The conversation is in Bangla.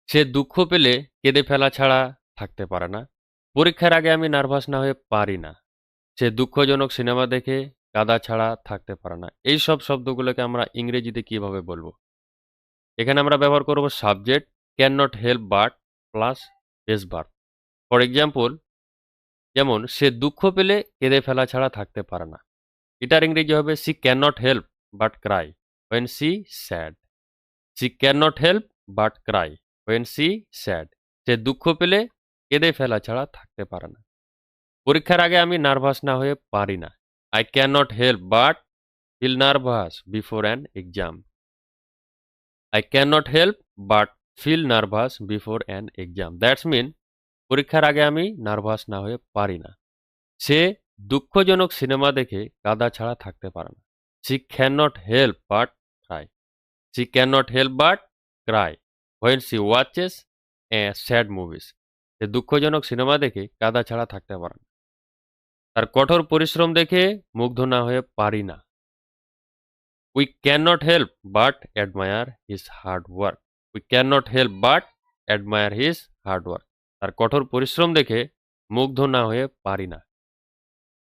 সে দুঃখ পেলে কেঁদে ফেলা ছাড়া থাকতে পারে না। পরীক্ষার আগে আমি নার্ভাস না হয়ে পারি না। সে দুঃখজনক সিনেমা দেখে কাঁদা ছাড়া থাকতে পারে না। এই সব শব্দগুলোকে আমরা ইংরেজিতে কিভাবে বলবো? এখানে আমরা ব্যবহার করব subject can not help but plus base verb. For example, যেমন সে দুঃখ পেলে কেঁদে ফেলা ছাড়া থাকতে পারে না। এটার ইংরেজি হবে she can not help but cry when she sad. She can not help but cry when she sad. সে দুঃখ পেলে কেঁদে ফেলা ছাড়া থাকতে পারে না। পরীক্ষার আগে আমি নার্ভাস না হয়ে পারি না। I can not help but feel nervous before an exam. I can not help but feel nervous before an exam. That's mean পরীক্ষার আগে আমি নার্ভাস না হয়ে পারি না। সে দুঃখজনক সিনেমা দেখে কাঁদা ছাড়া থাকতে পারে না। She can not help but cry. She can not help but cry when she watches sad movies. সে দুঃখজনক সিনেমা দেখে কাঁদা ছাড়া থাকতে পারে না। তার কঠোর পরিশ্রম দেখে মুগ্ধ না হয়ে পারি না। We can not help but admire his hard work. We can not help but admire his hard work. তার কঠোর পরিশ্রম দেখে মুগ্ধ না হয়ে পারি না।